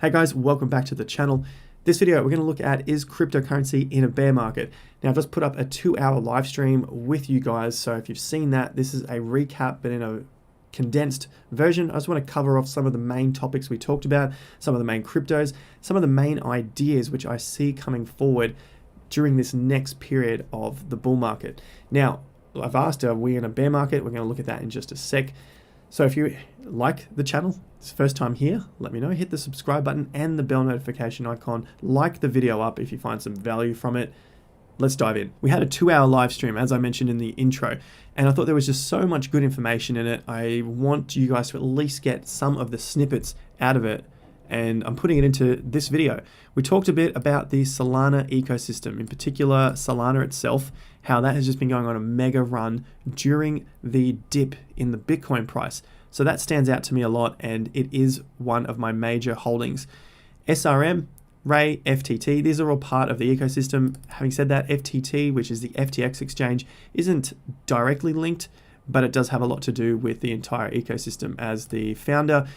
Hey guys, welcome back to the channel. This video we're going to look at is cryptocurrency in a bear market. Now I've just put up a 2-hour live stream with you guys, so if you've seen that, this is a recap but in a condensed version. I just want to cover off some of the main topics we talked about, some of the main cryptos, some of the main ideas which I see coming forward during this next period of the bull market. Now I've asked, are we in a bear market? We're going to look at that in just a sec. So if you like the channel, it's the first time here, let me know. Hit the subscribe button and the bell notification icon. Like the video up if you find some value from it. Let's dive in. We had a 2-hour live stream, as I mentioned in the intro, and I thought there was just so much good information in it. I want you guys to at least get some of the snippets out of it, and I'm putting it into this video. We talked a bit about the Solana ecosystem, in particular Solana itself, how that has just been going on a mega run during the dip in the Bitcoin price. So that stands out to me a lot, and it is one of my major holdings. SRM, Ray, FTT, these are all part of the ecosystem. Having said that, FTT, which is the FTX exchange, isn't directly linked, but it does have a lot to do with the entire ecosystem, as the founder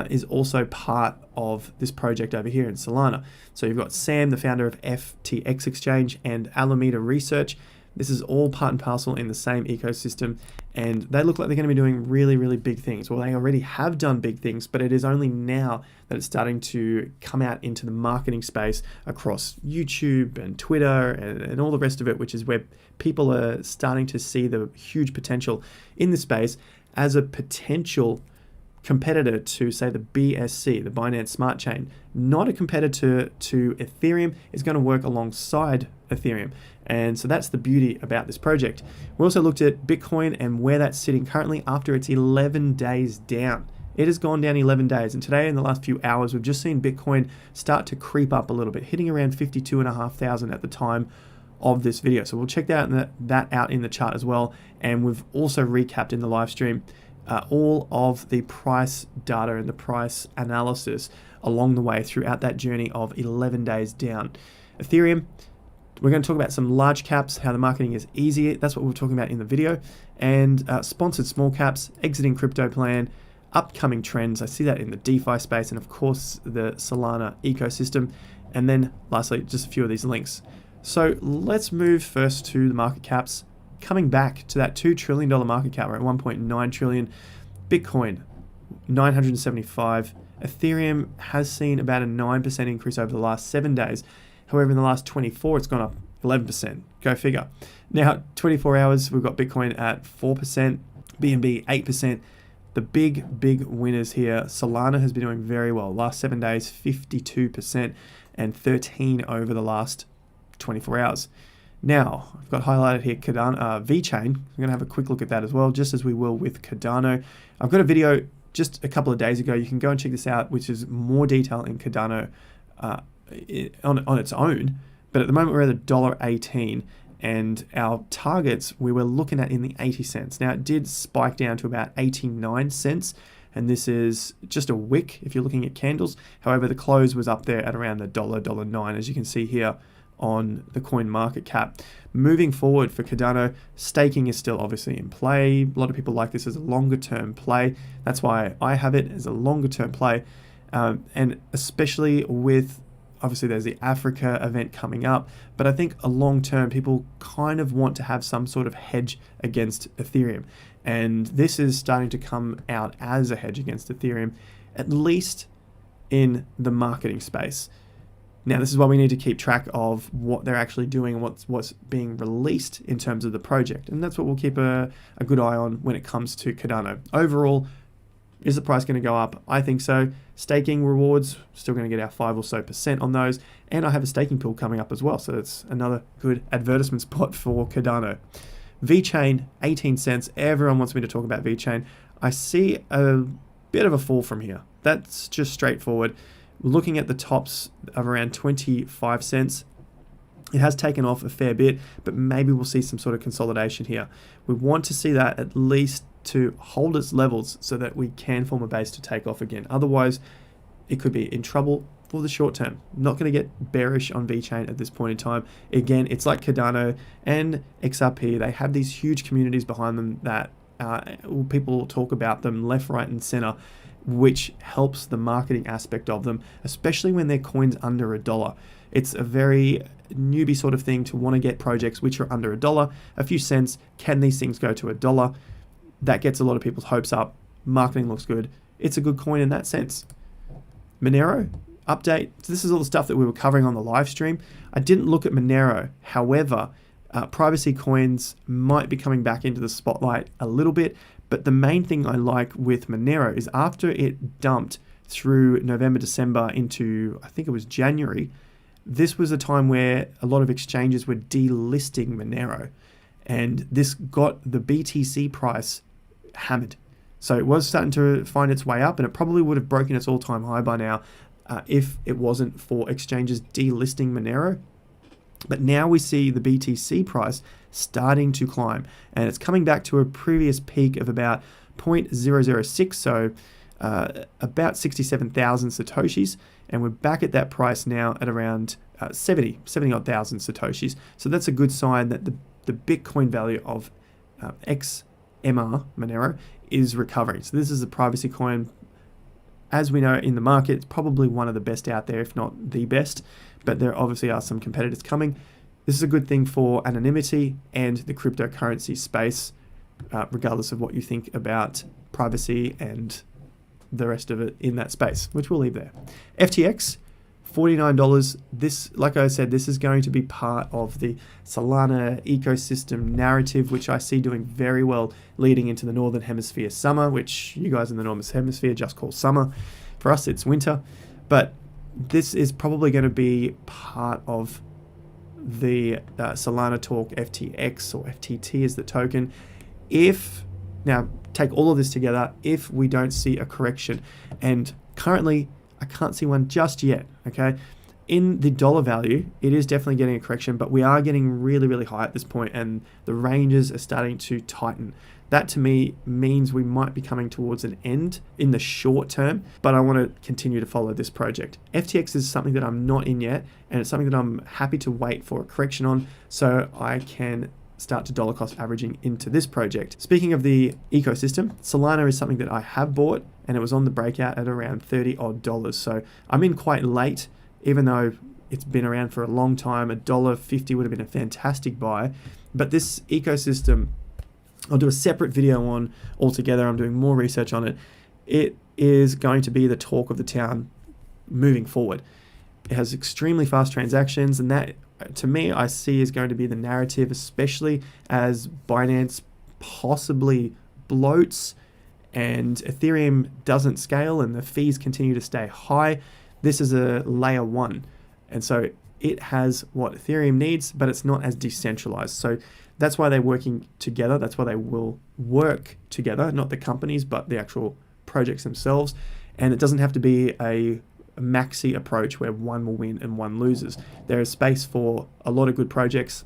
is also part of this project over here in Solana. So you've got Sam, the founder of FTX exchange, and Alameda Research. This is all part and parcel in the same ecosystem, and they look like they're going to be doing really, really big things. Well, they already have done big things, but it is only now that it's starting to come out into the marketing space across YouTube and Twitter and all the rest of it, which is where people are starting to see the huge potential in the space as a potential competitor to, say, the BSC, the Binance Smart Chain. Not a competitor to Ethereum, is going to work alongside Ethereum. And so that's the beauty about this project. We also looked at Bitcoin and where that's sitting currently after it's 11 days down. It has gone down 11 days. And today, in the last few hours, we've just seen Bitcoin start to creep up a little bit, hitting around 52,500 at the time of this video. So we'll check that out in the chart as well. And we've also recapped in the live stream all of the price data and the price analysis along the way throughout that journey of 11 days down. Ethereum, we're going to talk about some large caps, how the marketing is easy. That's what we're talking about in the video. And sponsored small caps, exiting crypto plan, upcoming trends. I see that in the DeFi space, and of course the Solana ecosystem. And then lastly, just a few of these links. So let's move first to the market caps. Coming back to that $2 trillion market cap, we're at 1.9 trillion. Bitcoin, 975. Ethereum has seen about a 9% increase over the last 7 days. However, in the last 24, it's gone up 11%. Go figure. Now, 24 hours, we've got Bitcoin at 4%, BNB 8%. The big winners here, Solana has been doing very well. Last 7 days, 52%, and 13 over the last 24 hours. Now, I've got highlighted here Cardano, VeChain. I'm going to have a quick look at that as well, just as we will with Cardano. I've got a video just a couple of days ago. You can go and check this out, which is more detail in Cardano on its own. But at the moment, we're at $1.18, and our targets we were looking at in the 80 cents. Now, it did spike down to about 89 cents, and this is just a wick if you're looking at candles. However, the close was up there at around the $1.09, as you can see here on the coin market cap. Moving forward for Cardano, staking is still obviously in play. A lot of people like this as a longer term play. That's why I have it as a longer term play. And especially with, obviously there's the Africa event coming up, but I think a long term people kind of want to have some sort of hedge against Ethereum. And this is starting to come out as a hedge against Ethereum, at least in the marketing space. Now, this is why we need to keep track of what they're actually doing and what's being released in terms of the project. And that's what we'll keep a good eye on when it comes to Cardano. Overall, is the price going to go up? I think so. Staking rewards, still going to get our 5% or so on those. And I have a staking pool coming up as well. So that's another good advertisement spot for Cardano. VeChain, 18 cents. Everyone wants me to talk about VeChain. I see a bit of a fall from here. That's just straightforward. Looking at the tops of around 25 cents, it has taken off a fair bit, but maybe we'll see some sort of consolidation here. We want to see that at least to hold its levels so that we can form a base to take off again. Otherwise, it could be in trouble for the short term. Not going to get bearish on VeChain at this point in time. Again, it's like Cardano and XRP. They have these huge communities behind them that people talk about them left, right, and center. which helps the marketing aspect of them, especially when they're coins under $1. It's a very newbie sort of thing to want to get projects which are under $1, a few cents. Can these things go to $1? That gets a lot of people's hopes up. Marketing looks good. It's a good coin in that sense. Monero update. So this is all the stuff that we were covering on the live stream. I didn't look at Monero. However, privacy coins might be coming back into the spotlight a little bit. But the main thing I like with Monero is after it dumped through November, December into, I think it was January, this was a time where a lot of exchanges were delisting Monero. And this got the BTC price hammered. So it was starting to find its way up, and it probably would have broken its all-time high by now if it wasn't for exchanges delisting Monero. But now we see the BTC price starting to climb, and it's coming back to a previous peak of about 0.006, so about 67,000 Satoshis, and we're back at that price now at around 70 odd thousand Satoshis. So that's a good sign that the Bitcoin value of XMR Monero is recovering. So this is a privacy coin. As we know in the market, it's probably one of the best out there, if not the best, but there obviously are some competitors coming. This is a good thing for anonymity and the cryptocurrency space, regardless of what you think about privacy and the rest of it in that space, which we'll leave there. FTX, $49. This, like I said, this is going to be part of the Solana ecosystem narrative, which I see doing very well leading into the Northern Hemisphere summer, which you guys in the Northern Hemisphere just call summer. For us, it's winter. But this is probably going to be part of the Solana talk, FTX or FTT is the token. Now take all of this together, if we don't see a correction, and currently I can't see one just yet, okay? In the dollar value, it is definitely getting a correction, but we are getting really, really high at this point, and the ranges are starting to tighten. That to me means we might be coming towards an end in the short term, but I want to continue to follow this project. FTX is something that I'm not in yet, and it's something that I'm happy to wait for a correction on so I can start to dollar cost averaging into this project. Speaking of the ecosystem, Solana is something that I have bought, and it was on the breakout at around $30 odd. So I'm in quite late, even though it's been around for a long time. $1.50 would have been a fantastic buy, but this ecosystem, I'll do a separate video on altogether. I'm doing more research on it. It is going to be the talk of the town moving forward. It has extremely fast transactions, and that, to me, I see is going to be the narrative, especially as Binance possibly bloats and Ethereum doesn't scale and the fees continue to stay high. This is a layer one, and so it has what Ethereum needs, but it's not as decentralized. So that's why they're working together. That's why they will work together, not the companies, but the actual projects themselves. And it doesn't have to be a maxi approach where one will win and one loses. There is space for a lot of good projects.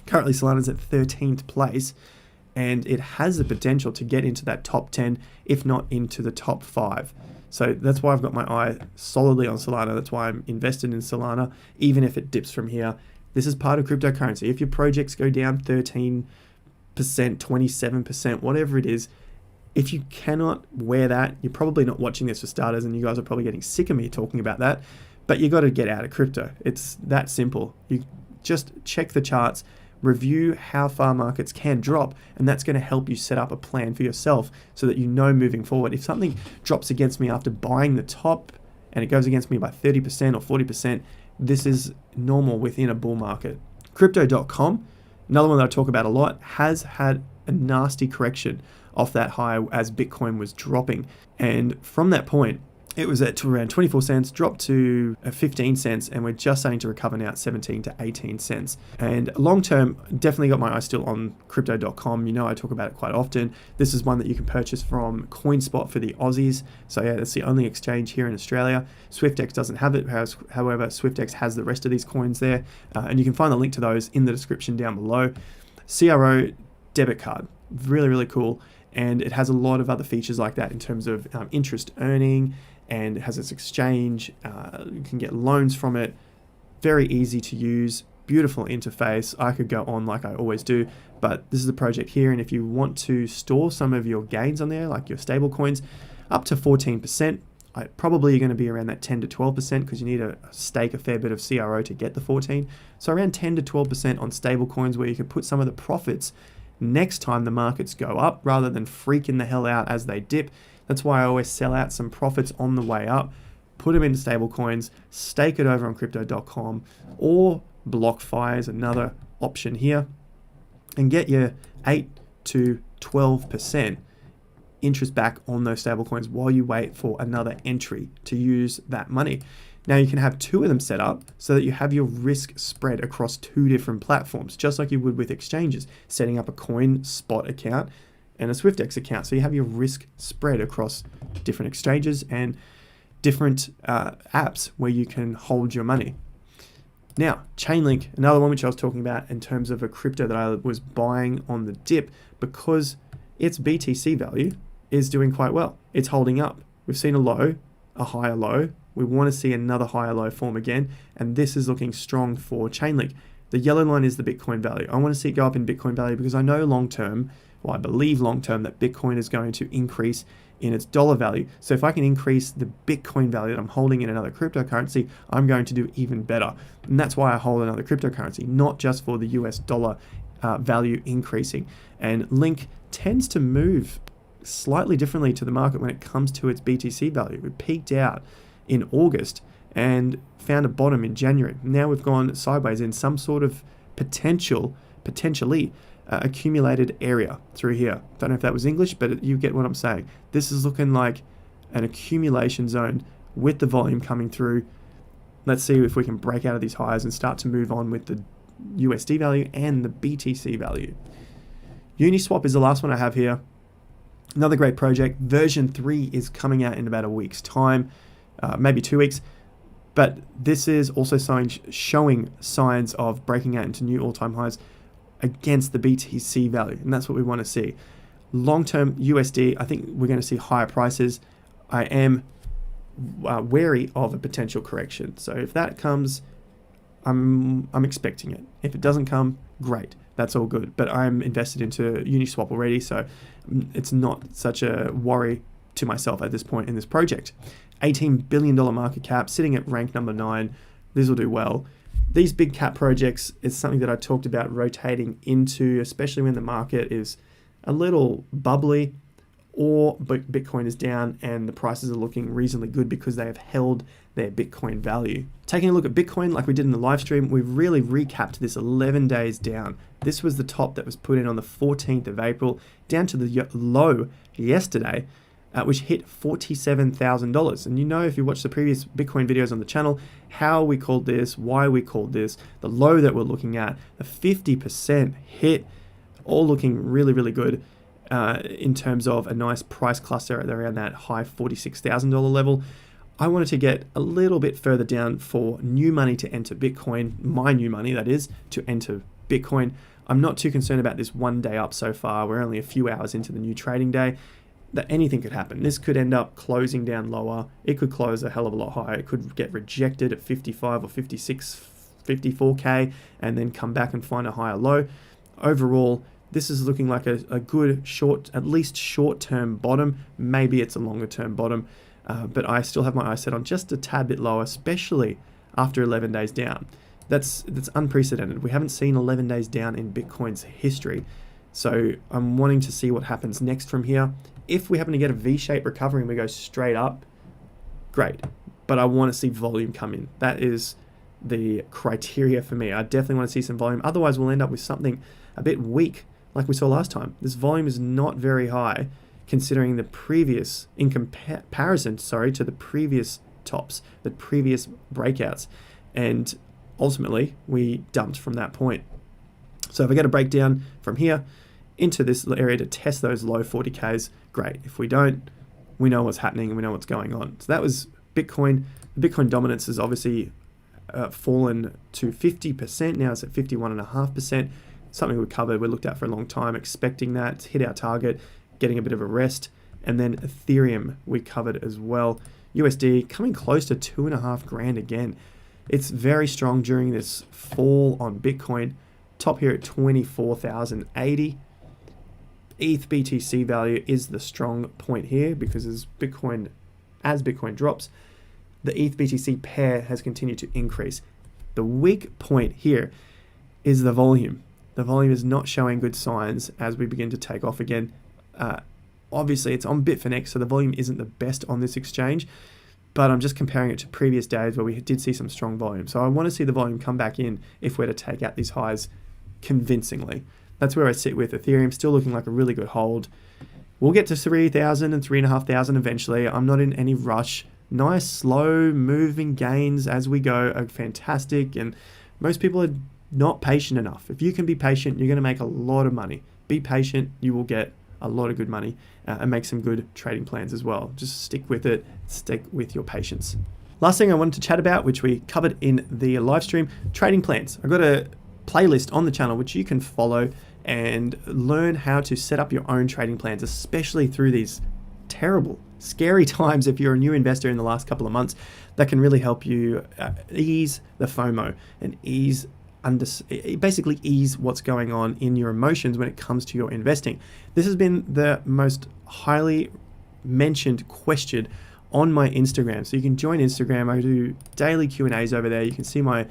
Currently, Solana's at 13th place, and it has the potential to get into that top 10, if not into the top 5. So that's why I've got my eye solidly on Solana. That's why I'm invested in Solana, even if it dips from here. This is part of cryptocurrency. If your projects go down 13%, 27%, whatever it is, if you cannot wear that, you're probably not watching this for starters, and you guys are probably getting sick of me talking about that, but you got to get out of crypto. It's that simple. You just check the charts, review how far markets can drop, and that's going to help you set up a plan for yourself so that you know moving forward. If something drops against me after buying the top and it goes against me by 30% or 40%, this is normal within a bull market. Crypto.com, another one that I talk about a lot, has had a nasty correction off that high as Bitcoin was dropping. And from that point, it was at around 24 cents, dropped to 15 cents, and we're just starting to recover now at 17 to 18 cents. And long term, definitely got my eye still on crypto.com. You know, I talk about it quite often. This is one that you can purchase from CoinSpot for the Aussies. So yeah, that's the only exchange here in Australia. SwiftX doesn't have it. However, SwiftX has the rest of these coins there. And you can find the link to those in the description down below. CRO debit card, really, really cool. And it has a lot of other features like that in terms of interest earning, and it has its exchange. You can get loans from it. Very easy to use, beautiful interface. I could go on like I always do, but this is the project here. And if you want to store some of your gains on there, like your stable coins, up to 14%. Probably you're going to be around that 10 to 12% because you need to stake a fair bit of CRO to get the 14. So around 10 to 12% on stable coins where you can put some of the profits next time the markets go up rather than freaking the hell out as they dip. That's why I always sell out some profits on the way up, put them into stable coins, stake it over on crypto.com, or BlockFi is another option here, and get your 8 to 12% interest back on those stable coins while you wait for another entry to use that money. Now you can have 2 of them set up so that you have your risk spread across 2 different platforms, just like you would with exchanges, setting up a coin spot account and a SwiftX account. So you have your risk spread across different exchanges and different apps where you can hold your money. Now, Chainlink, another one which I was talking about in terms of a crypto that I was buying on the dip because its BTC value is doing quite well. It's holding up. We've seen a low, a higher low. We want to see another higher low form again, and this is looking strong for Chainlink. The yellow line is the Bitcoin value. I want to see it go up in Bitcoin value because I know long term, well, I believe long term that Bitcoin is going to increase in its dollar value. So if I can increase the Bitcoin value that I'm holding in another cryptocurrency, I'm going to do even better. And that's why I hold another cryptocurrency, not just for the US dollar value increasing. And Link tends to move slightly differently to the market when it comes to its BTC value. We peaked out in August and found a bottom in January. Now we've gone sideways in some sort of potentially accumulated area through here. Don't know if that was English, but you get what I'm saying. This is looking like an accumulation zone with the volume coming through. Let's see if we can break out of these highs and start to move on with the USD value and the BTC value. Uniswap is the last one I have here. Another great project. Version 3 is coming out in about a week's time, maybe 2 weeks. But this is also showing signs of breaking out into new all-time highs against the BTC value. And that's what we want to see. Long-term USD, I think we're going to see higher prices. I am wary of a potential correction. So if that comes, I'm expecting it. If it doesn't come, great. That's all good. But I'm invested into Uniswap already, so it's not such a worry to myself at this point in this project. $18 billion market cap, sitting at rank number 9. This will do well. These big cap projects is something that I talked about rotating into, especially when the market is a little bubbly or Bitcoin is down and the prices are looking reasonably good because they have held their Bitcoin value. Taking a look at Bitcoin like we did in the live stream, we've really recapped this 11 days down. This was the top that was put in on the 14th of April, down to the low yesterday, which hit $47,000. And you know, if you watch the previous Bitcoin videos on the channel, how we called this, why we called this, the low that we're looking at, the 50% hit, all looking really, really good in terms of a nice price cluster around that high $46,000 level. I wanted to get a little bit further down for new money to enter Bitcoin, my new money that is, to enter Bitcoin. I'm not too concerned about this 1 day up so far. We're only a few hours into the new trading day. That anything could happen. This could end up closing down lower. It could close a hell of a lot higher. It could get rejected at 55 or 56, 54K and then come back and find a higher low. Overall, this is looking like a good at least short-term bottom. Maybe it's a longer-term bottom, but I still have my eyes set on just a tad bit lower, especially after 11 days down. That's unprecedented. We haven't seen 11 days down in Bitcoin's history. So I'm wanting to see what happens next from here. If we happen to get a V-shaped recovery and we go straight up, great. But I want to see volume come in. That is the criteria for me. I definitely want to see some volume. Otherwise, we'll end up with something a bit weak like we saw last time. This volume is not very high considering the previous, in comparison, to the previous tops, the previous breakouts. And ultimately, we dumped from that point. So if I get a breakdown from here into this area to test those low 40Ks, great. If we don't, we know what's happening and we know what's going on. So that was Bitcoin. The Bitcoin dominance has obviously fallen to 50%. Now it's at 51.5%. Something we covered, we looked at for a long time, expecting that to hit our target, getting a bit of a rest. And then Ethereum we covered as well. USD coming close to 2.5 grand again. It's very strong during this fall on Bitcoin. Top here at 24,080. ETH BTC value is the strong point here, because as Bitcoin drops, the ETH BTC pair has continued to increase. The weak point here is the volume. The volume is not showing good signs as we begin to take off again. Obviously, it's on Bitfinex, so the volume isn't the best on this exchange, but I'm just comparing it to previous days where we did see some strong volume. So I want to see the volume come back in if we're to take out these highs convincingly. That's where I sit with Ethereum, still looking like a really good hold. We'll get to 3,000 and 3,500 eventually. I'm not in any rush. Nice, slow moving gains as we go are fantastic, and most people are not patient enough. If you can be patient, you're going to make a lot of money. Be patient, you will get a lot of good money and make some good trading plans as well. Just stick with it, stick with your patience. Last thing I wanted to chat about, which we covered in the live stream, trading plans. I've got a playlist on the channel which you can follow and learn how to set up your own trading plans, especially through these terrible, scary times. If you're a new investor in the last couple of months, that can really help you ease the FOMO and basically ease what's going on in your emotions when it comes to your investing. This has been the most highly mentioned question on my Instagram. So you can join Instagram. I do daily Q&As over there. You can see my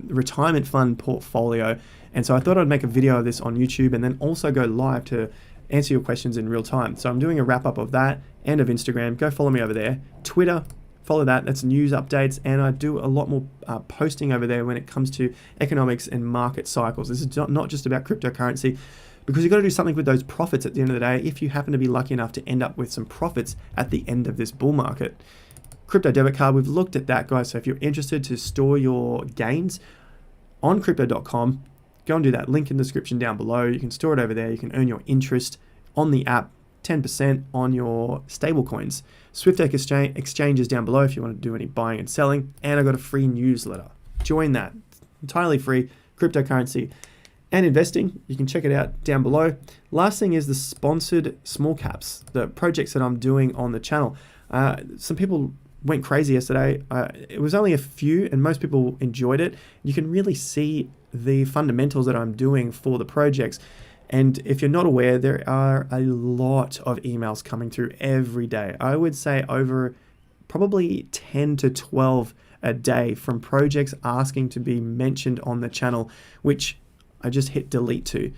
retirement fund portfolio. And so I thought I'd make a video of this on YouTube and then also go live to answer your questions in real time. So I'm doing a wrap up of that and of Instagram. Go follow me over there. Twitter, follow that. That's news updates. And I do a lot more posting over there when it comes to economics and market cycles. This is not just about cryptocurrency, because you've got to do something with those profits at the end of the day if you happen to be lucky enough to end up with some profits at the end of this bull market. Crypto debit card, we've looked at that, guys. So if you're interested to store your gains on crypto.com, go and do that. Link in the description down below. You can store it over there. You can earn your interest on the app, 10% on your stable coins. Swift exchanges down below if you want to do any buying and selling. And I've got a free newsletter. Join that. Entirely free. Cryptocurrency and investing. You can check it out down below. Last thing is the sponsored small caps, the projects that I'm doing on the channel. Some people went crazy yesterday. It was only a few and most people enjoyed it. You can really see the fundamentals that I'm doing for the projects. And if you're not aware, there are a lot of emails coming through every day. I would say over probably 10 to 12 a day from projects asking to be mentioned on the channel, which I just hit delete to.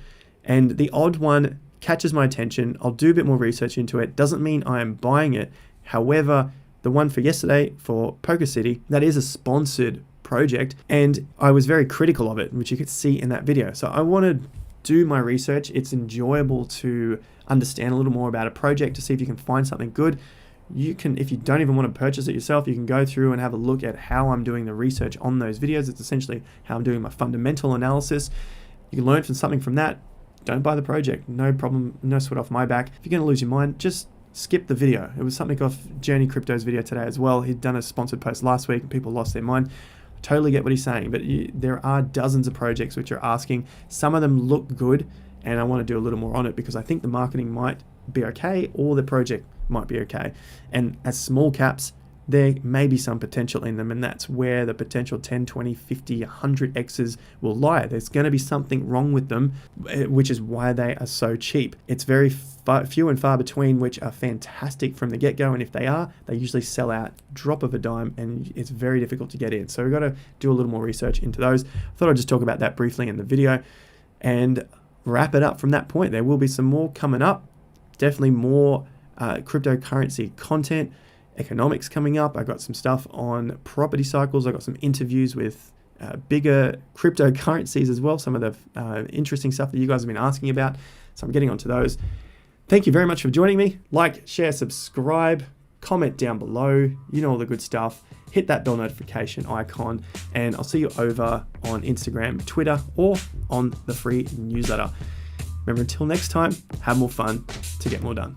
And the odd one catches my attention. I'll do a bit more research into it. Doesn't mean I am buying it. However, the one for yesterday for Poker City, that is a sponsored project, and I was very critical of it, which you could see in that video. So I want to do my research. It's enjoyable to understand a little more about a project to see if you can find something good. You can, if you don't even want to purchase it yourself, you can go through and have a look at how I'm doing the research on those videos. It's essentially how I'm doing my fundamental analysis. You can learn from something from that. Don't buy the project. No problem. No sweat off my back. If you're going to lose your mind, just skip the video. It was something off Journey Crypto's video today as well. He'd done a sponsored post last week and people lost their mind. Totally get what he's saying, but there are dozens of projects which are asking. Some of them look good, and I want to do a little more on it because I think the marketing might be okay or the project might be okay. And as small caps, there may be some potential in them, and that's where the potential 10, 20, 50, 100 X's will lie. There's going to be something wrong with them, which is why they are so cheap. It's very few and far between which are fantastic from the get-go, and if they are, they usually sell out drop of a dime, and it's very difficult to get in. So we've got to do a little more research into those. I thought I'd just talk about that briefly in the video and wrap it up from that point. There will be some more coming up, definitely more cryptocurrency content, economics coming up. I got some stuff on property cycles. I got some interviews with bigger cryptocurrencies as well, some of the interesting stuff that you guys have been asking about. So I'm getting onto those. Thank you very much for joining me. Like, share, subscribe, comment down below. You know all the good stuff. Hit that bell notification icon, and I'll see you over on Instagram, Twitter, or on the free newsletter. Remember, until next time, have more fun to get more done.